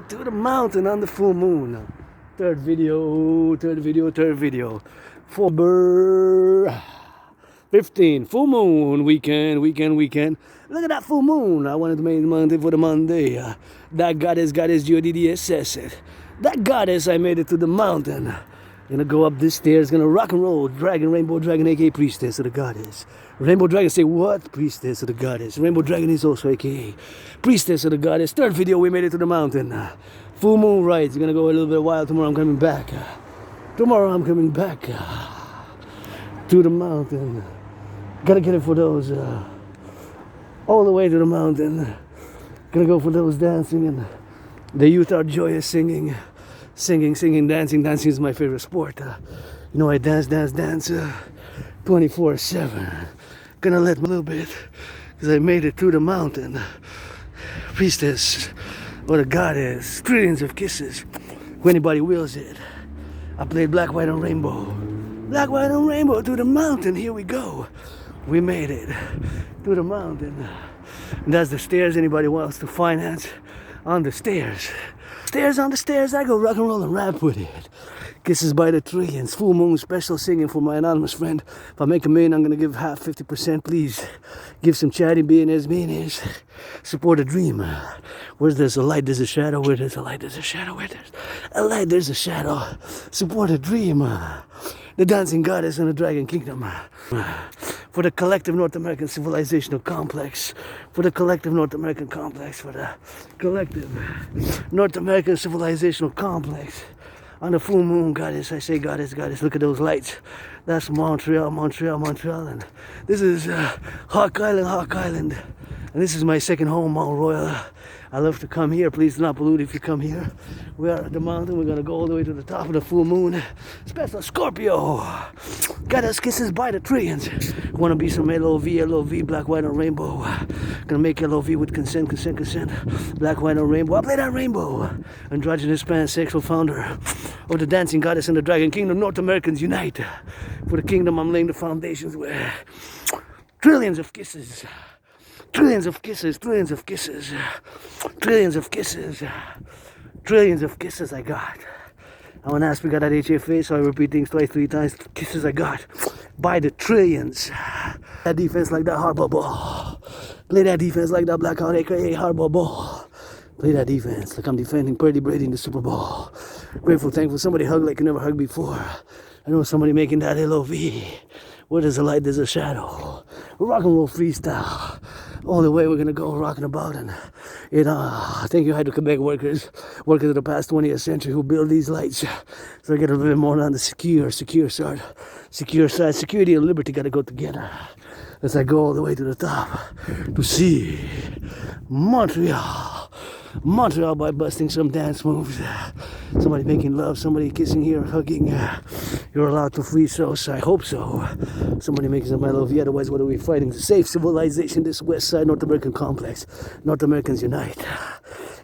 it to the mountain on the full moon. Third video. 15, full moon, weekend. Look at that full moon. I wanted to make Monday for the Monday. That goddess, jeddie says it. That goddess, I made it to the mountain. Gonna go up this stairs, gonna rock and roll. Dragon, rainbow dragon, aka priestess of the goddess. Rainbow dragon, say what? Priestess of the goddess. Rainbow dragon is also aka priestess of the goddess. Third video, we made it to the mountain. Full moon rides, gonna go a little bit wild. Tomorrow I'm coming back. To the mountain. Gotta get it for those. All the way to the mountain. Gonna go for those dancing, and the youth are joyous singing, dancing. Dancing is my favorite sport. You know, I dance 24/7. Gonna let a little bit, because I made it to the mountain. Priestess, or the goddess, trillions of kisses. If anybody wills it, I played black, white, and rainbow. Black, white, and rainbow to the mountain. Here we go. We made it to the mountain. And that's the stairs. Anybody wants to finance on the stairs. Stairs on the stairs. I go rock and roll and rap with it. Kisses by the trillions. Full moon special singing for my anonymous friend. If I make $1 million, I'm gonna give half, 50%. Please give some chatty billionaires. Support a dream. Where there's a light, there's a shadow. Where there's a light, there's a shadow. Where there's a light, there's a shadow. Support a dream. The dancing goddess in the dragon kingdom. For the collective North American civilizational complex. For the collective North American complex. For the collective North American civilizational complex. On the full moon, goddess, I say goddess, look at those lights. That's Montreal. And this is Hawk Island. And this is my second home, Mount Royal. I love to come here. Please do not pollute if you come here. We are at the mountain. We're going to go all the way to the top of the full moon. Special Scorpio. Goddess kisses by the trillions. Want to be some LOV, black, white, and rainbow. Gonna make LOV with consent. Black, white, and rainbow. I'll play that rainbow. Androgynous pansexual founder of the dancing goddess and the dragon kingdom. North Americans unite. For the kingdom, I'm laying the foundations where trillions of kisses. Trillions of kisses I got. I want to ask, we got that HFA, so I repeat things twice, 3 times. Kisses I got by the trillions. That defense like that hardball ball. Play that defense like that blackout, aka hardball ball. Play that defense like I'm defending Purdy Brady in the Super Bowl. Grateful, thankful, somebody hugged like you never hugged before. I know somebody making that LOV. Where there's a light, there's a shadow. Rock and roll freestyle. All the way we're gonna go rocking about, and thank you Hydro-Quebec workers of the past 20th century who build these lights. So I get a little bit more on the secure side. Security and liberty gotta go together. As I go all the way to the top to see Montreal by busting some dance moves. Somebody making love, somebody kissing here, hugging. You're allowed to free so I hope so. Somebody making some LOV, otherwise what are we fighting? To save civilization, this West Side North American complex. North Americans unite.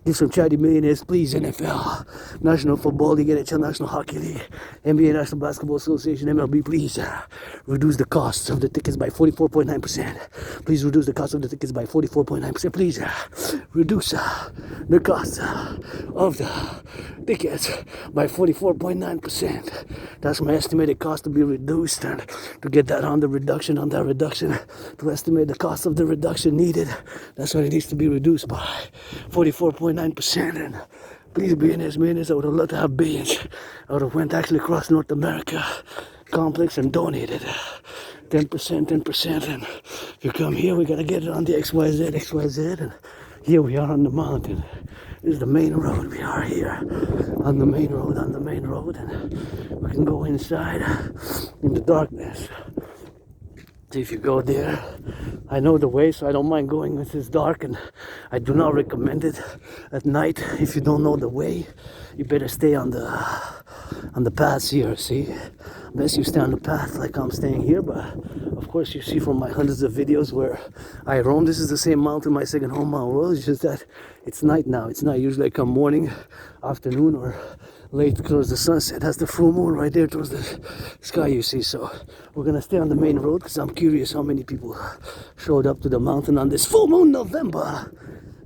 Give some chatty millionaires, please. NFL, National Football League, NHL, National Hockey League, NBA, National Basketball Association, MLB, please reduce the costs of the tickets by 44.9%. Please reduce the cost of the tickets by 44.9%. Please reduce the cost of the tickets by 44.9%. That's my estimated cost to be reduced, and to get that on that reduction, to estimate the cost of the reduction needed, that's what it needs to be reduced by 44.9%. And please, millionaires, I would have loved to have billions. I would have went actually across North America complex and donated 10%. And if you come here, we gotta get it on the XYZ. And here we are on the mountain. This is the main road. We are here on the main road, and we can go inside in the darkness. See, if you go there, I know the way, so I don't mind going when it's dark, and I do not recommend it at night. If you don't know the way, you better stay on the paths here, see? Unless you stay on the path like I'm staying here, but of course you see from my hundreds of videos where I roam. This is the same mountain, my second home, Mount Royal. It's just that it's night now. It's not usually I come morning, afternoon, or late towards the sunset. That's the full moon right there towards the sky, you see. So we're gonna stay on the main road because I'm curious how many people showed up to the mountain on this full moon November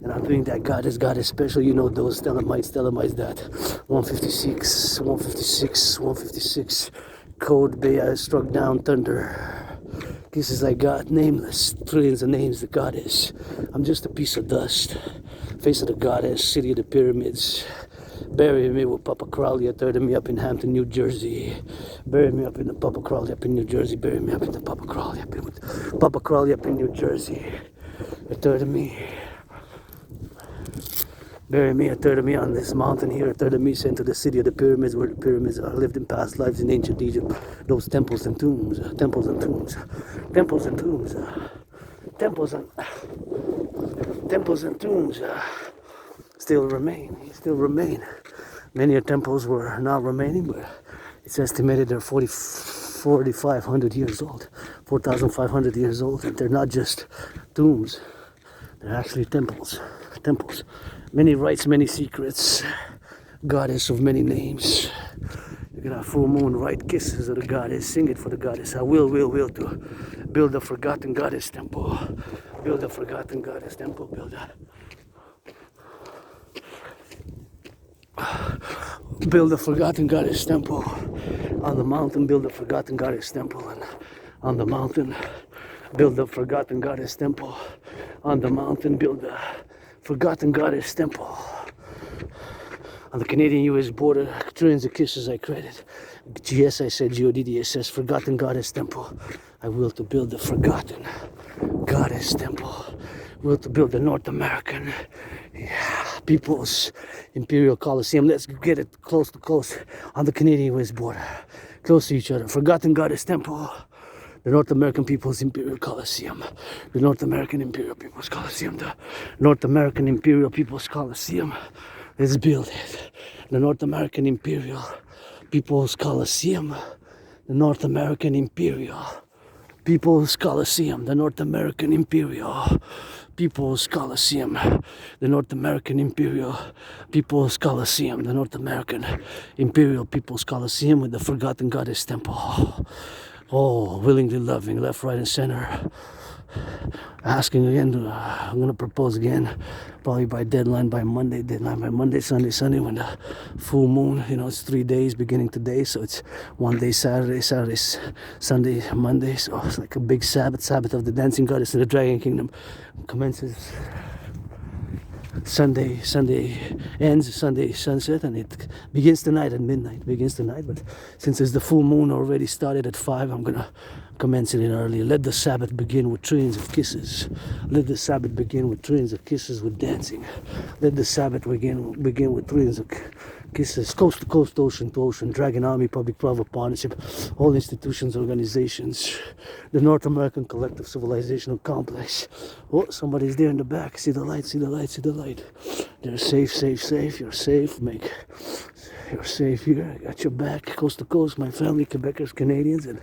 And I'm doing that goddess special, you know, those stelamites that 156, code bay I struck down thunder. Kisses I got, nameless, trillions of names, the goddess. I'm just a piece of dust. Face of the goddess, city of the pyramids. Bury me with Papa Crowley, a third of me up in Hampton, New Jersey. Bury me up in the Papa Crowley up in New Jersey. Bury me up in the Papa Crowley up in Papa Crowley up in New Jersey. A third of me. Bury me, a third of me on this mountain here, a third of me sent to the city of the pyramids, where the pyramids are lived in past lives in ancient Egypt. Those temples and tombs, temples and tombs, temples and tombs, temples and tombs still remain. Many temples were not remaining, but it's estimated they're 4,500 years old, 4,500 years old, and they're not just tombs, they're actually temples. Many rites, many secrets, goddess of many names. You got a full moon, write kisses of the goddess, sing it for the goddess. I will to build a forgotten goddess temple. Build a forgotten goddess temple, build a forgotten goddess temple. On the mountain, build a forgotten goddess temple. And on the mountain, build a forgotten goddess temple. On the mountain, build a forgotten goddess temple. On the Canadian-US border, trillions of kisses I credit. GS I said, GODDSS, forgotten goddess temple. I will to build a forgotten goddess temple. Will to build the North American People's Imperial Coliseum. Let's get it close to close on the Canadian-US border. Close to each other. Forgotten goddess temple. The North American People's Imperial Coliseum. The North American Imperial People's Coliseum. The North American Imperial People's Coliseum. Let's build it. The North American Imperial People's Coliseum. The North American Imperial People's Coliseum. The North American Imperial People's Coliseum. The North American Imperial People's Coliseum. The North American Imperial People's Coliseum with the Forgotten Goddess Temple. Oh, willingly loving, left, right, and center. Asking again, I'm going to propose again, probably by deadline by Monday, Sunday, when the full moon, you know, it's 3 days beginning today, so it's one day Saturday, Sunday, Monday, so it's like a big Sabbath of the dancing goddess in the Dragon Kingdom. Commences Sunday ends Sunday sunset, and it begins tonight at midnight. But since it's the full moon already started at 5, I'm gonna commence it early. Let the Sabbath begin with trillions of kisses. Let the Sabbath begin with trillions of kisses with dancing. Let the Sabbath begin with trillions of kisses, coast to coast, ocean to ocean, Dragon Army, public-private partnership, all institutions, organizations, the North American Collective Civilizational Complex. Oh, somebody's there in the back. See the light. They're safe. You're safe. You're safe here. I got your back, coast to coast, my family, Quebecers, Canadians, and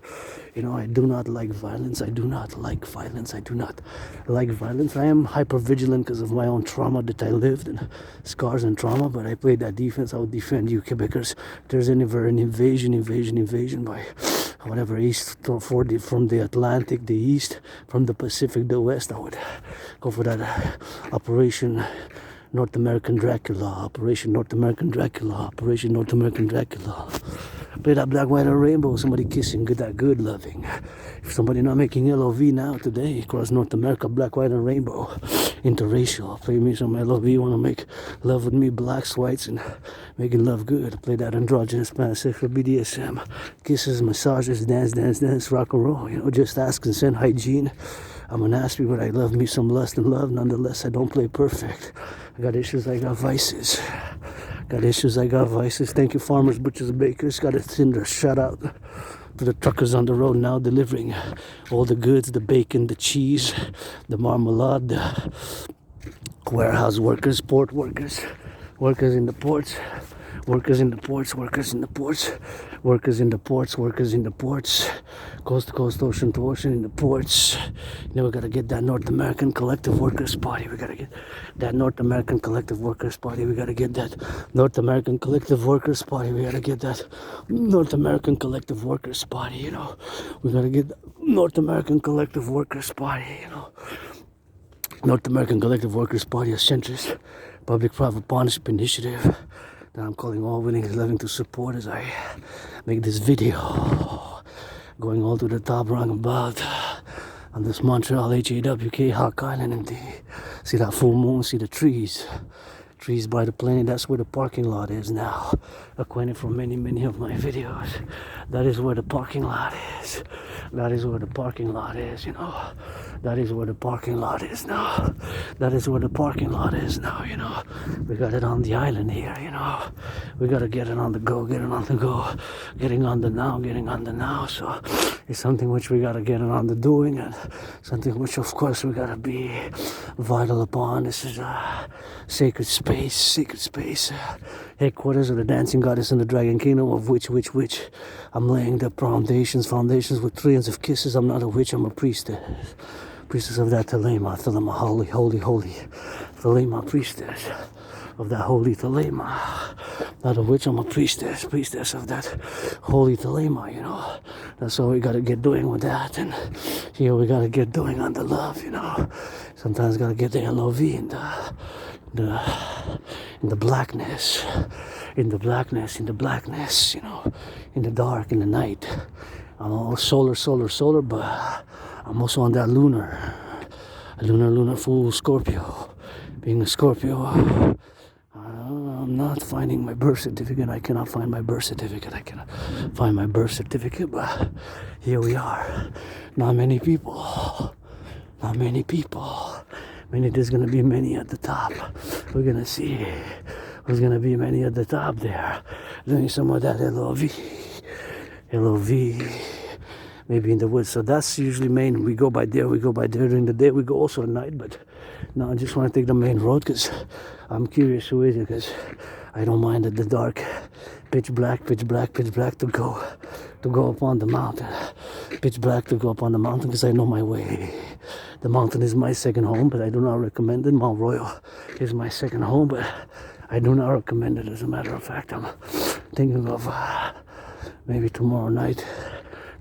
you know, I do not like violence. I do not like violence. I am hyper vigilant because of my own trauma that I lived, and scars and trauma, but I played that defense. I would defend you, Quebecers. If there's ever an invasion by whatever east from the Atlantic, the east, from the Pacific, the west, I would go for that Operation North American Dracula. Play that black, white, and rainbow. Somebody kissing, that good loving. If somebody not making LOV now today, across North America, black, white, and rainbow. Interracial. Play me some LOV. Want to make love with me, blacks, whites, and making love good. Play that androgynous pansexual BDSM. Kisses, massages, dance, rock and roll. You know, just ask consent, hygiene. I'm an aspie, but I love me some lust and love. Nonetheless, I don't play perfect. I got issues, I got vices. Thank you, farmers, butchers, and bakers. Got a Tinder shout out to the truckers on the road now delivering all the goods, the bacon, the cheese, the marmalade, the warehouse workers, port workers, workers in the ports, coast to coast, ocean to ocean, in the ports. Now we gotta get that North American Collective Workers Party. We gotta get that North American Collective Workers Party. We gotta get that North American Collective Workers Party. We gotta get that North American Collective Workers Party. You know, we gotta get North American Collective Workers Party. You know. North American Collective Workers Party of Centrist Public-Private Partnership Initiative that I'm calling all willing and loving to support as I make this video going all to the top roundabout on this Montreal HAWK Hawk Island and see that full moon, see the trees by the plane. That's where the parking lot is now. Acquainted from many of my videos. That is where the parking lot is. That is where the parking lot is, you know. That is where the parking lot is now. That is where the parking lot is now, you know. We got it on the island here, you know. We gotta get it on the go, get it on the go. Getting on the now. So it's something which we gotta get it on the doing, and something which of course we gotta be vital upon. This is a sacred space, headquarters of the dancing goddess in the dragon kingdom, of which I'm laying the foundations with trillions of kisses. I'm not a witch, I'm a priestess of that Thelema, holy Thelema, priestess of that holy Thelema. Not a witch, I'm a priestess of that holy Thelema, you know. That's all we gotta get doing with that, and here we gotta get doing on the love, you know. Sometimes gotta get the LOV in the blackness, you know, in the dark, in the night. I'm all solar, but I'm also on that lunar full Scorpio. Being a Scorpio, I'm not finding my birth certificate. I cannot find my birth certificate, but here we are. Not many people. There's gonna be many at the top. We're gonna see. There's gonna be many at the top there. Doing some of that LOV, maybe in the woods. So that's usually main. We go by there during the day. We go also at night, but no, I just want to take the main road because I'm curious who is it, because I don't mind the dark, pitch black to go up on the mountain. Pitch black to go up on the mountain because I know my way. The mountain is my second home, but I do not recommend it. Mount Royal is my second home, but I do not recommend it. As a matter of fact, I'm thinking of maybe tomorrow night.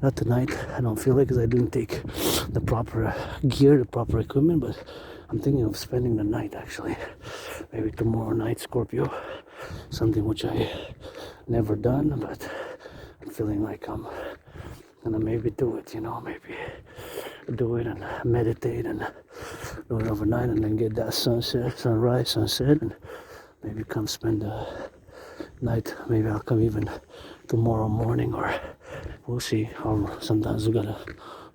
Not tonight, I don't feel like, because I didn't take the proper gear, the proper equipment, but I'm thinking of spending the night actually. Maybe tomorrow night, Scorpio. Something which I never done, but I'm feeling like I'm gonna maybe do it, you know, maybe do it and meditate and do it overnight and then get that sunset, and maybe come spend the night. Maybe I'll come even tomorrow morning, or we'll see. Sometimes we gotta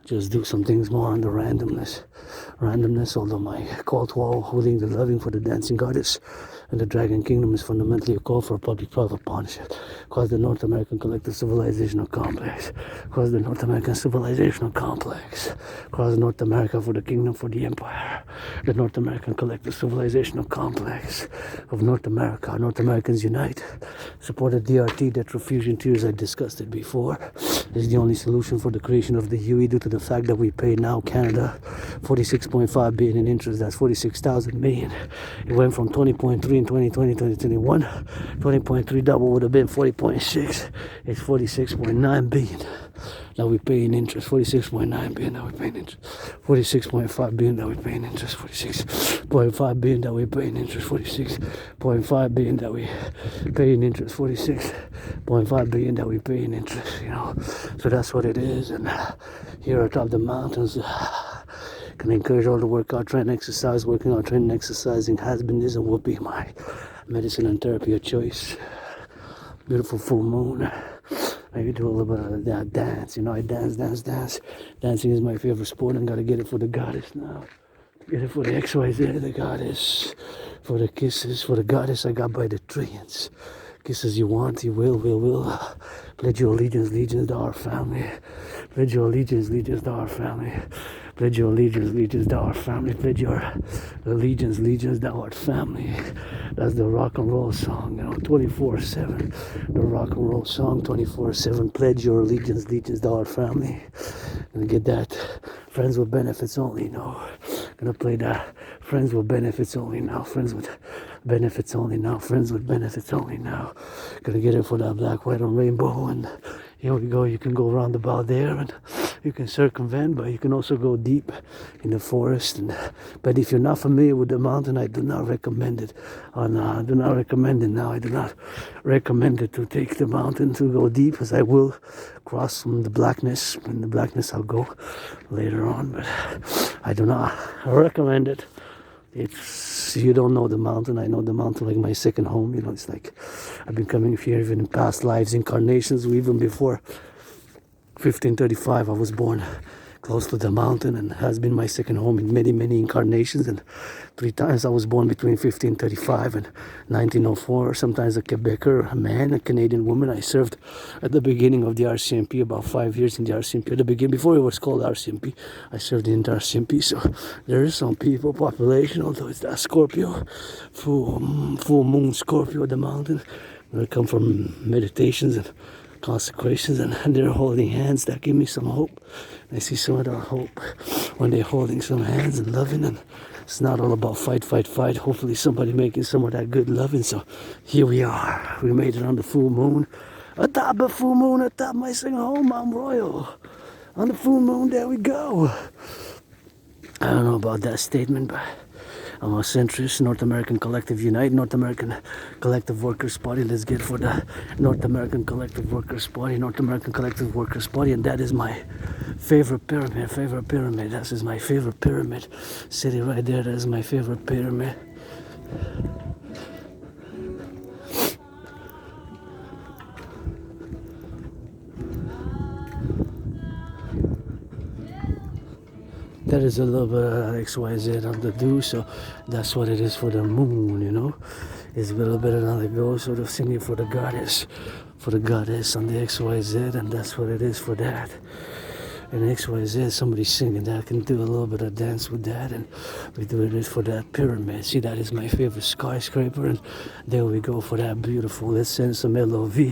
just do some things more on the randomness. Although my call to all willing and loving for the dancing goddess and the dragon kingdom is fundamentally a call for a public-private partnership across the North American Collective Civilizational Complex, across the North American Civilizational Complex, across North America for the kingdom, for the empire, the North American Collective Civilizational Complex of North America. North Americans unite. Support the DRT, debt refusion tiers. I discussed it before. Is the only solution for the creation of the UE due to the fact that we pay now Canada 46.5 billion in interest. That's 46,000 million. It went from 20.3 in 2020, 2021. 20.3 double would have been 40.6. It's 46.9 billion that we pay in interest. 46.9 billion that we pay in interest. 46.5 billion that we pay in interest. 46.5 billion that we pay in interest. 46.5 billion that we pay in interest. 46.5 billion that we pay in interest, you know. So that's what it is. And here atop the mountains, can encourage all to work out, train, exercise. Working out, training, exercising has been, is, and will be my medicine and therapy of choice. Beautiful full moon. Maybe do a little bit of that dance. You know, I dance. Dancing is my favorite sport, and gotta get it for the goddess now. Get it for the XYZ, the goddess. For the kisses, for the goddess I got by the trillions. Kisses you want, you will. Pledge your allegiance to our family. Pledge your allegiance to our family. Pledge your allegiance to our family. Pledge your allegiance to our family. That's the rock and roll song, you know, 24/7. The rock and roll song, 24/7. Pledge your allegiance to our family. Gonna get that. Friends with benefits only, no. Gonna play that. Friends with benefits only now. Friends with benefits only now. Friends with benefits only now. Gonna get it for that black, white, and rainbow. And here we go. You can go round about there, and You can circumvent, but you can also go deep in the forest. But if you're not familiar with the mountain, I do not recommend it. I do not recommend it now. I do not recommend it to take the mountain to go deep, as I will cross from the blackness. In the blackness, I'll go later on, but I do not recommend it. If you don't know the mountain, I know the mountain like my second home. You know, it's like I've been coming here even in past lives, incarnations, even before 1535. I was born close to the mountain, and has been my second home in many, many incarnations. And 3 times I was born between 1535 and 1904. Sometimes a Quebecer, a man, a Canadian woman. I served at the beginning of the RCMP, about 5 years in the RCMP. At the beginning, before it was called RCMP, I served in the RCMP. So there is some people, population, although it's that Scorpio, full moon Scorpio, the mountain. I come from meditations and consecrations, and they're holding hands. That give me some hope. I see some of that hope when they're holding some hands and loving, and it's not all about fight. Hopefully somebody making some of that good loving. So here we are. We made it on the full moon. Atop the full moon, atop my second home, Mount Royal. On the full moon, there we go. I don't know about that statement, but I'm a centrist. North American Collective Unite, North American Collective Workers Party. Let's get for the North American Collective Workers Party, North American Collective Workers Party, and that is my favorite pyramid. That is my favorite pyramid. City right there, that is my favorite pyramid. That is a little bit of XYZ on the do, so that's what it is for the moon, you know. It's a little bit on the go, sort of singing for the goddess on the XYZ, and that's what it is for that. And XYZ, somebody singing that, can do a little bit of dance with that, and we do it for that pyramid. See, that is my favorite skyscraper, and there we go for that beautiful. Let's send some LOV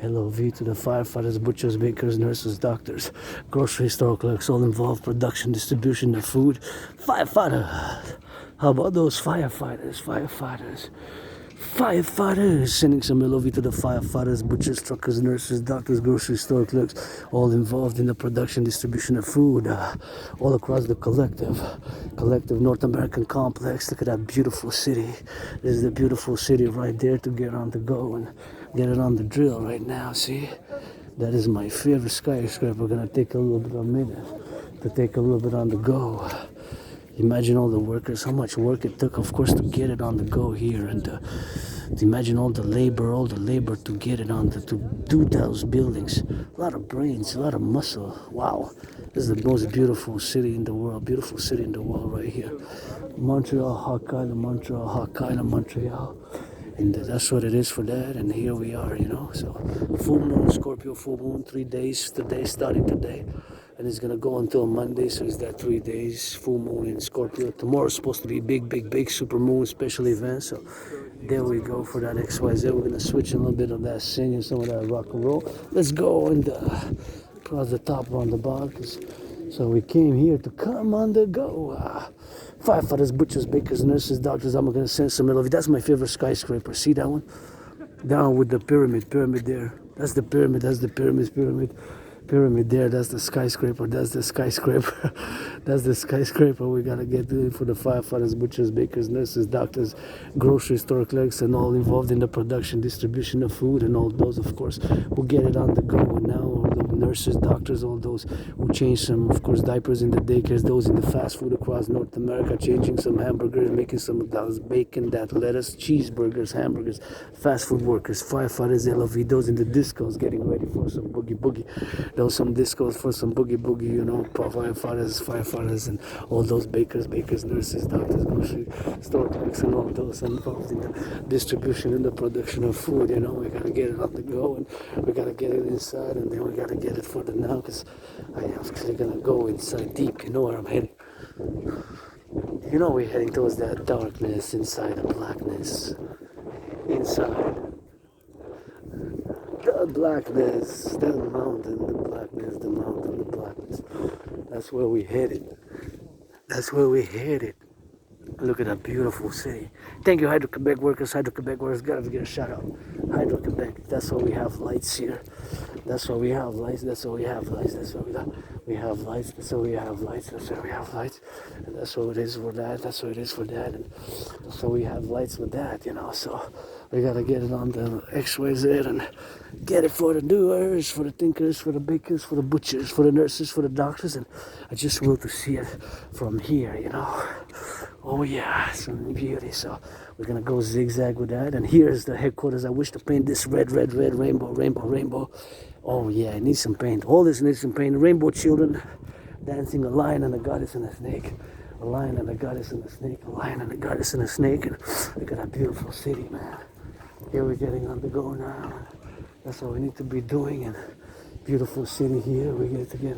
to the firefighters, butchers, bakers, nurses, doctors, grocery store clerks, all involved, production, distribution of food. Firefighters. How about those firefighters? Sending some LOV to the firefighters, butchers, truckers, nurses, doctors, grocery store clerks, all involved in the production, distribution of food, all across the collective North American complex. Look at that beautiful city. This is the beautiful city right there to get on the go and get it on the drill right now. See, that is my favorite skyscraper. We're gonna take a little bit of a minute to take a little bit on the go. Imagine all the workers, how much work it took, of course, to get it on the go here, and to imagine all the labor to get it on, to do those buildings. A lot of brains, a lot of muscle. Wow, this is the most beautiful city in the world right here. Montreal. And that's what it is for that, and here we are, you know. So full moon, Scorpio full moon, 3 days today, starting today. And it's gonna go until Monday, so it's that 3 days, full moon in Scorpio. Tomorrow's supposed to be big super moon, special event. So there we go for that XYZ. We're gonna switch a little bit of that singing, some of that rock and roll. Let's go and cross the top on the bar, so we came here to come on the go. Firefighters, butchers, bakers, nurses, doctors. I'm gonna send some LOV. That's my favorite skyscraper. See that one? Down with the pyramid there. That's the pyramid there. That's the skyscraper. We gotta get to it for the firefighters, butchers, bakers, nurses, doctors, grocery store clerks, and all involved in the production, distribution of food, and all those, of course, who get it on the go. And now all the nurses, doctors, all those who change some, of course, diapers in the daycares, those in the fast food across North America, changing some hamburgers, making some of those bacon, that lettuce, cheeseburgers, hamburgers, fast food workers, firefighters, LOV, those in the discos getting ready for some boogie. Those some discos for some boogie, you know, firefighters, and all those bakers, nurses, doctors, grocery store clerks, and all those involved in the distribution and the production of food. You know, we gotta get it on the go, and we gotta get it inside, and then we gotta get it for the now, because I am actually gonna go inside deep. You know where I'm heading. You know we're heading towards that darkness, inside the blackness, inside the blackness, the mountain, the blackness, the mountain, the blackness. That's where we headed. Look at that beautiful city. Thank you, Hydro-Quebec workers. Gotta get a shout out. Hydro Quebec. That's why we have lights here. That's why we have lights. That's why we have lights. That's why we have lights. That's why we have lights. That's why we have lights. And that's what it is for that. That's what it is for that. And so we have lights with that, you know. So we gotta get it on the XYZ and get it for the doers, for the thinkers, for the bakers, for the butchers, for the nurses, for the doctors. And I just will to see it from here, you know. Oh yeah, some beauty. So we're gonna go zigzag with that. And here's the headquarters. I wish to paint this red, red, red, rainbow, rainbow, rainbow. Oh yeah, it needs some paint. All this needs some paint. Rainbow children dancing, a lion and a goddess and a snake. A lion and a goddess and a snake. A lion and a goddess and a snake. And look at that beautiful city, man. Here we're getting on the go now. That's what we need to be doing. And beautiful city here. We get to get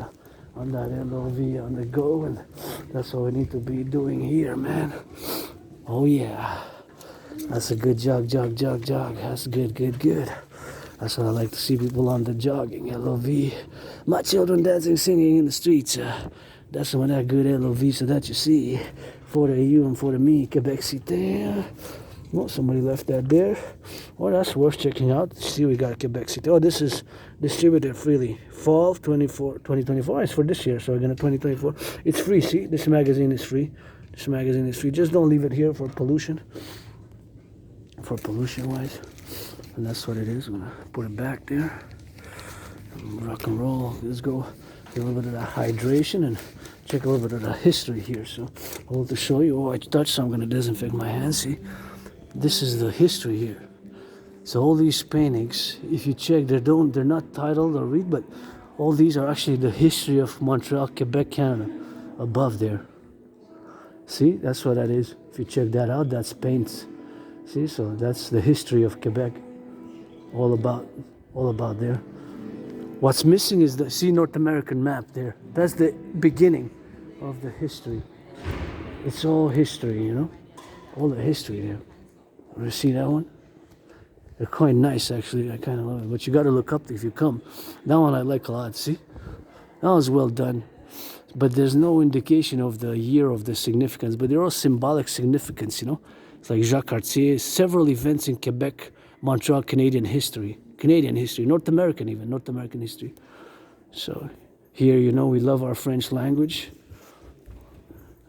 on that LOV on the go. And that's what we need to be doing here, man. Oh yeah. That's a good jog, jog, jog, jog. That's good, good, good. That's what I like to see, people on the jogging, LOV. My children dancing, singing in the streets. That's some of that good LOV, so that you see. For the you and for the me, Quebec Citoyen. Well, somebody left that there. Well, that's worth checking out. See, we got Quebec City. Oh, this is distributed freely. Fall 2024. It's for this year, so we're going to 2024. It's free, see? This magazine is free. This magazine is free. Just don't leave it here for pollution. For pollution-wise. And that's what it is. I'm going to put it back there. Rock and roll. Let's go get a little bit of that hydration and check a little bit of the history here. So I want to show you. Oh, I touched, so I'm going to disinfect my hands. See? This is the history here. So all these paintings, if you check, they're not titled or read, but all these are actually the history of Montreal, Quebec, Canada, above there. See, that's what that is. If you check that out, that's paints. See, so that's the history of Quebec. All about there. What's missing is the North American map there. That's the beginning of the history. It's all history, you know, all the history there. You see that one? They're quite nice, actually. I kind of love it. But you got to look up if you come. That one I like a lot. See, that was well done. But there's no indication of the year of the significance. But they're all symbolic significance, you know. It's like Jacques Cartier. Several events in Quebec, Montreal, Canadian history, North American history. So here, you know, we love our French language.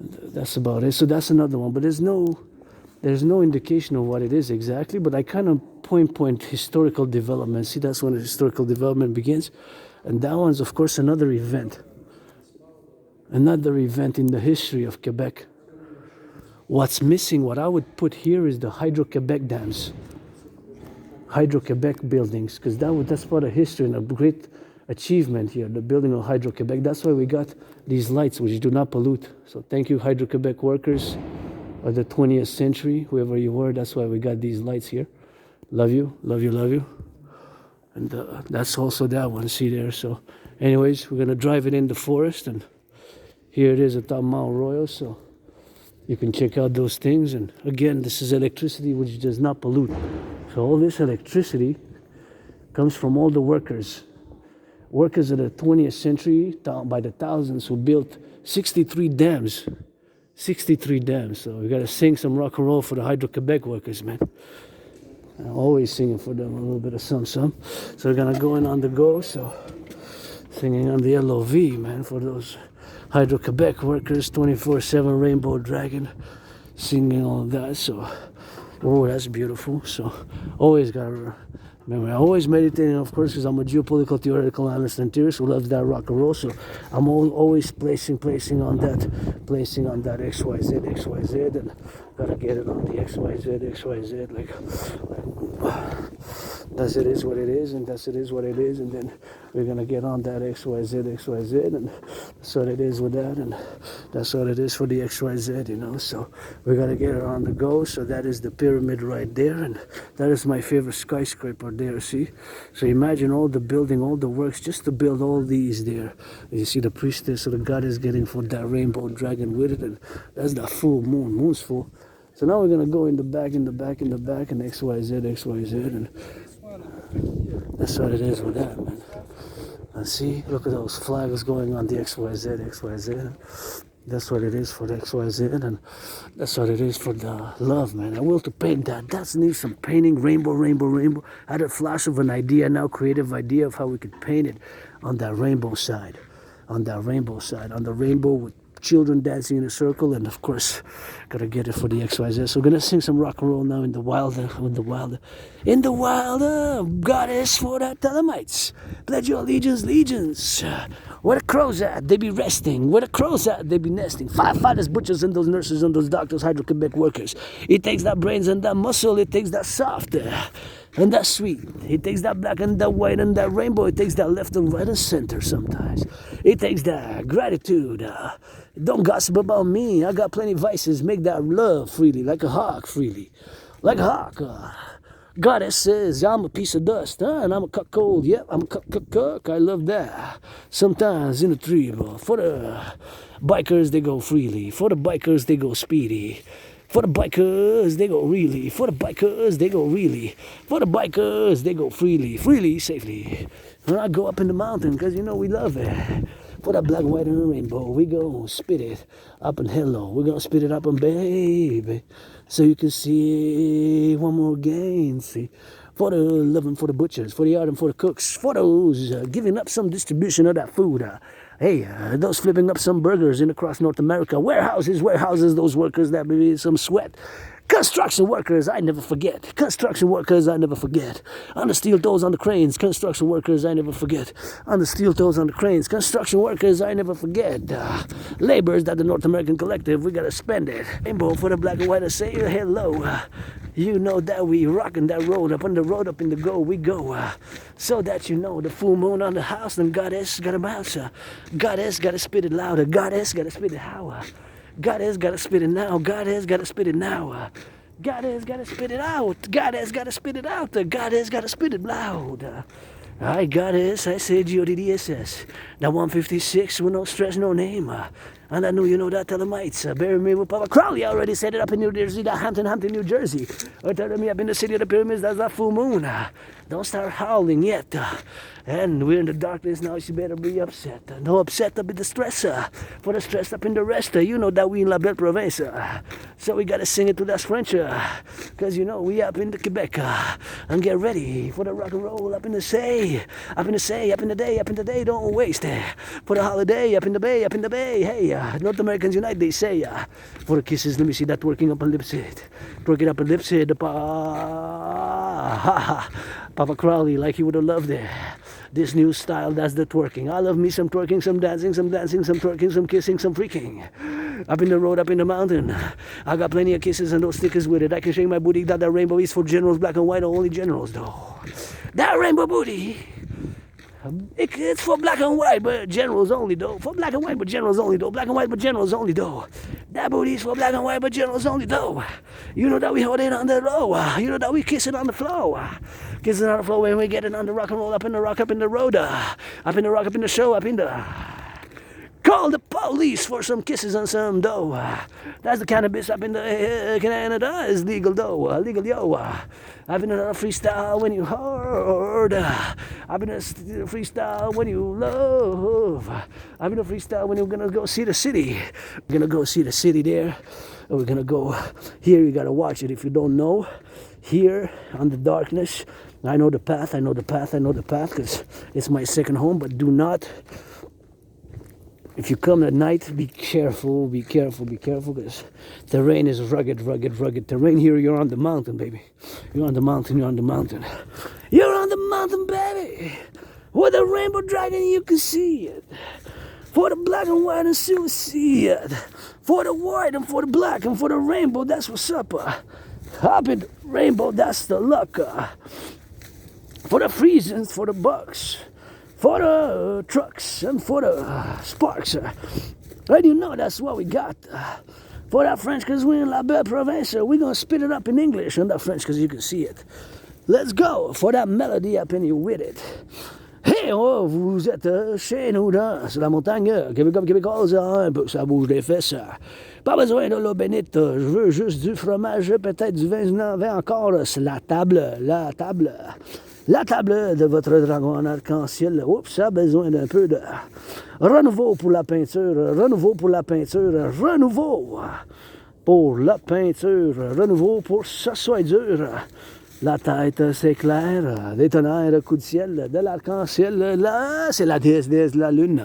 That's about it. So that's another one. But there's no indication of what it is exactly. But I kind of point historical development. See, that's when the historical development begins. And that one's, of course, another event. Another event in the history of Quebec. What's missing, what I would put here is the Hydro-Quebec dams. Hydro-Quebec buildings, because that's part of history and a great achievement here, the building of Hydro-Quebec. That's why we got these lights, which do not pollute. So thank you, Hydro-Quebec workers of the 20th century, whoever you were. That's why we got these lights here. Love you, love you, love you. And that's also that one, see there. So anyways, we're going to drive it in the forest, and here it is at Mount Royal. So you can check out those things. And again, this is electricity which does not pollute. So all this electricity comes from all the workers of the 20th century, down by the thousands, who built 63 dams. 63 dams. So we got to sing some rock and roll for the Hydro-Quebec workers, man. I'm always singing for them a little bit of some. So we're going to go in on the go. So singing on the LOV, man, for those Hydro-Quebec workers, 24/7 Rainbow Dragon, singing all of that. So, oh, that's beautiful. So, always got to remember, I'm always meditating, of course, because I'm a geopolitical theoretical analyst and theorist who loves that rock and roll. So, I'm always placing on that XYZ, and gotta get it on the XYZ, like that's it is what it is, and that's it is what it is, and then we're gonna get on that XYZ, and that's what it is with that, and that's what it is for the XYZ, you know. So we gotta get it on the go. So that is the pyramid right there, and that is my favorite skyscraper there. See, so imagine all the building, all the works just to build all these there. You see the priestess or the goddess getting for that rainbow dragon with it, and that's the full moon's full. So now we're gonna go in the back, and XYZ, and that's what it is with that, man. And see, look at those flags going on the XYZ. That's what it is for the XYZ, and that's what it is for the love, man. I will to paint that. That needs some painting, rainbow, rainbow, rainbow. I had a flash of an idea now, creative idea of how we could paint it on that rainbow side. On that rainbow side. On the rainbow with children dancing in a circle, and of course, gotta get it for the XYZ. So we're gonna sing some rock and roll now in the wild, goddess for the Telemites. Pledge your allegiance, legions. Where the crows at, they be resting. Where the crows at, they be nesting. Firefighters, butchers, and those nurses, and those doctors, Hydro-Quebec workers. It takes that brains and that muscle, it takes that soft and that sweet. It takes that black and that white and that rainbow. It takes that left and right and center sometimes. It takes that gratitude. Don't gossip about me. I got plenty of vices. Make that love freely, like a hawk freely. Like a hawk. Goddess says, I'm a piece of dust, and I'm a cuckold. Yep, I'm a cuck. I love that. Sometimes in a tree, but for the bikers, they go freely. For the bikers, they go speedy. For the bikers, they go really. For the bikers, they go really. For the bikers, they go freely. Freely, safely. When I go up in the mountain, because you know we love it. For that black, white, and the rainbow, we go spit it up and hello. We're going to spit it up and baby. So you can see one more again. See, for the loving, for the butchers, for the art and for the cooks, for those giving up some distribution of that food. Those flipping up some burgers in across North America. Warehouses, those workers that be some sweat. Construction workers, I never forget. Construction workers, I never forget. On the steel toes on the cranes. Construction workers, I never forget. On the steel toes on the cranes. Construction workers, I never forget. Laborers that the North American Collectif, we gotta spend it. Rainbow for the black and white, I say hello. You know that we rockin' that road. Up on the road, up in the go, we go. So that you know the full moon on the house, and goddess gotta bounce. Goddess gotta spit it louder. Goddess gotta spit it higher. Goddess gotta spit it now. Goddess gotta spit it now. Goddess gotta spit it out. Goddess gotta spit it out. Goddess gotta spit it loud. I goddess, I said G-O-D-D-S-S. That 156 with no stress, no name. And I know you know that Telemites. Bury me with Papa Crowley. I already said it up in New Jersey, that Hampton, New Jersey. Or telling me up in the city of the pyramids, that's that full moon. Don't start howling yet. And we're in the darkness now, she better be upset. No upset up in the stress. For the stress up in the rest. You know that we in La Belle Province. So we gotta sing it to that French. Cause you know we up in the Quebec. And get ready for the rock and roll up in the say. Up in the say, up in the day, don't waste. For the holiday, up in the bay, hey. North Americans unite, they say. For the kisses, let me see that twerking up on lips hit. Twerking up on lips hit. Papa Crowley, like he would have loved it. This new style, that's the twerking. I love me some twerking, some dancing, some twerking, some kissing, some freaking. Up in the road, up in the mountain. I got plenty of kisses and those stickers with it. I can shake my booty. That rainbow is for generals, black and white, only generals though. That rainbow booty. It's for black and white, but generals only though. For black and white, but generals only though. Black and white, but generals only though. That booty's for black and white, but generals only though. You know that we hold it on the low. You know that we kiss it on the floor. Kiss it on the floor when we get it on the rock and roll. Up in the rock, up in the road. Up in the rock, up in the show, up in the... Call the police for some kisses and some dough. That's the cannabis up in the Canada is legal though, legal yo. I've been in a freestyle when you heard. I've been in a freestyle when you love. I've been in a freestyle when you're gonna go see the city. We're gonna go see the city there. We're gonna go here. You gotta watch it if you don't know. Here on the darkness, I know the path. I know the path. I know the path because it's my second home. But do not. If you come at night, be careful, because terrain is rugged terrain. Here, you're on the mountain, baby. You're on the mountain, You're on the mountain, baby. With a rainbow dragon, you can see it. For the black and white and silver, see it. For the white and for the black and for the rainbow, that's what's up. Up in the rainbow, that's the luck. For the freezing, for the bucks. For the trucks and for the sparks. And you know that's what we got. For that French, because we're in La Belle Province, we're going to spit it up in English and that French, because you can see it. Let's go for that melody up in you with it. Hey, oh, vous êtes chez nous dans la montagne. Québécoise, un peu, ça bouge des fesses. Pas besoin de l'eau bénite, je veux juste du fromage, peut-être du vin encore. C'est la table. La table de votre dragon en arc-en-ciel, oups, ça a besoin d'un peu de renouveau pour la peinture, renouveau pour la peinture, renouveau pour la peinture, renouveau pour que ça soit dur. La tête s'éclaire, des tonnerres, coups de ciel, de l'arc-en-ciel, là, c'est la déesse de la lune.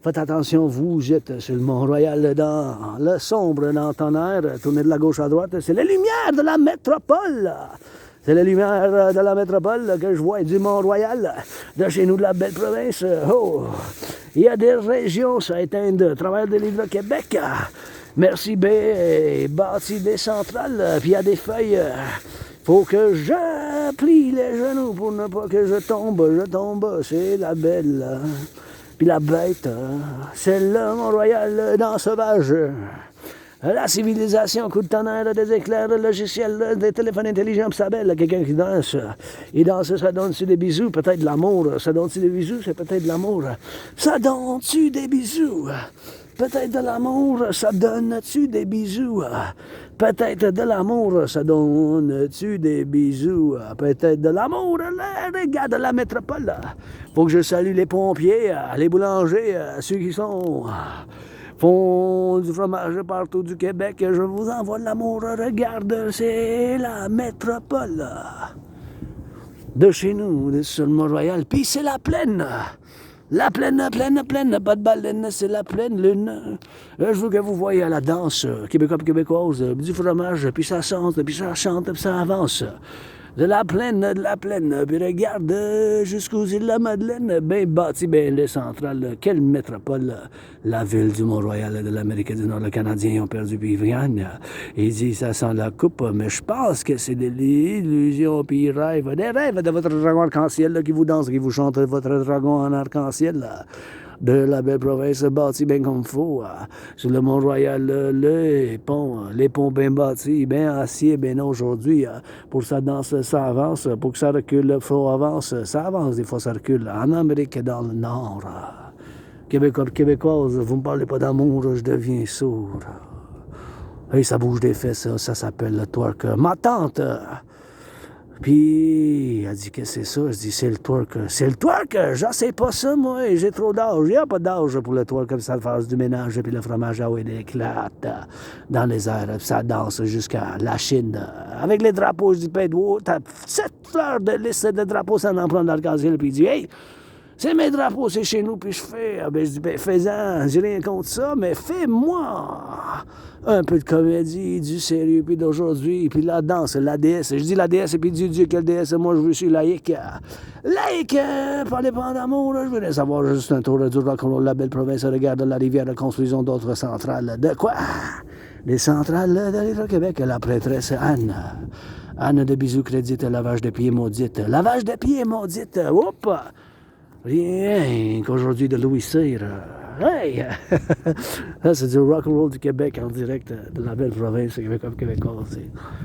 Faites attention, vous êtes sur le Mont-Royal dans le sombre dans tonnerre, tournez de la gauche à droite, c'est la lumière de la métropole. C'est la lumière de la métropole que je vois du Mont-Royal, de chez nous de la belle province. Oh, il y a des régions, ça éteint de travailleurs de l'Hydro-Québec. Merci B, bâti des centrales, puis il y a des feuilles. Faut que je plie les genoux pour ne pas que je tombe, c'est la belle. Puis la bête, c'est le Mont-Royal dans sauvage. La civilisation, coup de tonnerre, des éclairs, le logiciel, des téléphones intelligents, pis ça belle, quelqu'un qui danse. Il danse, ça donne-tu des bisous, peut-être de l'amour. Ça donne-tu des bisous, c'est peut-être de l'amour. Ça donne-tu des bisous? Peut-être de l'amour, ça donne-tu des bisous? Peut-être de l'amour, ça donne-tu des bisous? Peut-être de l'amour, les gars de la métropole. Faut que je salue les pompiers, les boulangers, ceux qui font du fromage partout du Québec. Je vous envoie de l'amour. Regarde, c'est la métropole de chez nous, sur le Mont-Royal. Puis c'est la plaine. La plaine, pas de baleine, c'est la pleine lune. Je veux que vous voyez à la danse québécoise, du fromage, puis ça chante, puis ça avance. De la plaine, puis regarde jusqu'aux îles de la Madeleine, bien bâti, bien les centrales. Quelle métropole, la ville du Mont-Royal de l'Amérique du Nord. Les Canadiens ont perdu, puis ils gagnent. Ils disent ça sent la coupe, mais je pense que c'est de l'illusion, puis ils rêvent. Des rêves de votre dragon arc-en-ciel qui vous danse, qui vous chante votre dragon en arc-en-ciel. De la belle province bâtie bien comme il faut. Sur le Mont-Royal, les ponts bien bâtis, bien acier, bien aujourd'hui. Pour que ça danse, ça avance. Pour que ça recule, il faut avance. Ça avance, des fois ça recule. En Amérique, dans le Nord. Québécoise, vous me parlez pas d'amour, je deviens sourd. Hey, ça bouge des fesses, ça s'appelle le twerk. Ma tante, puis, elle dit que c'est ça. Je dis, c'est le twerk. C'est le twerk? Je sais pas ça, moi. J'ai trop d'âge. Il n'y a pas d'âge pour le twerk, comme ça fasse du ménage, puis le fromage, ah oui, il éclate dans les airs, puis ça danse jusqu'à la Chine. Avec les drapeaux, je dis, ben, t'as 7 fleurs de liste de drapeaux, ça en prend dans l'arc-en-ciel, puis il dit, hey, c'est mes drapeaux, c'est chez nous, puis je fais. Ben, je dis, ben, fais-en, j'ai rien contre ça, mais fais-moi un peu de comédie, du sérieux, puis d'aujourd'hui, puis la danse, la déesse. Je dis la déesse, et puis Dieu, quelle déesse, moi, je suis laïque. Laïque, pas dépend d'amour, je voudrais savoir juste un tour du rock'n'roll, la belle province, regarde la rivière, la construction d'autres centrales. De quoi? Les centrales de l'Hydro-Québec, la prêtresse Anne. Anne de bisous crédite, lavage de pieds maudite. Lavage de pieds maudite, oups! Rien qu'aujourd'hui de Louis Cyr. Hey! Ça, c'est du rock'n'roll du Québec en direct de la belle province québécoise.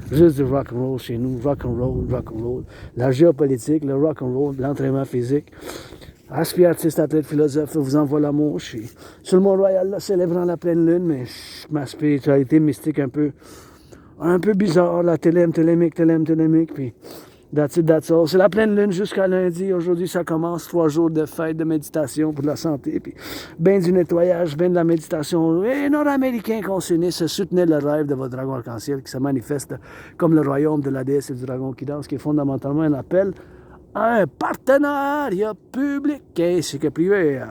C'est juste du rock'n'roll chez nous. Rock'n'roll. La géopolitique, le rock'n'roll, l'entraînement physique. Aspire, artiste, athlète, philosophe, vous envoie l'amour. Je suis sur le Mont-Royal, là, célébrant la pleine lune, mais ma spiritualité mystique un peu bizarre. La télémique, puis that's all. C'est la pleine lune jusqu'à lundi. Aujourd'hui, ça commence 3 jours de fête, de méditation pour la santé. Puis ben du nettoyage, ben de la méditation. Et Nord-Américain qu'on s'unisse, soutenez le rêve de votre dragon arc-en-ciel qui se manifeste comme le royaume de la déesse et du dragon qui danse, qui est fondamentalement un appel à un partenariat public ainsi que privé.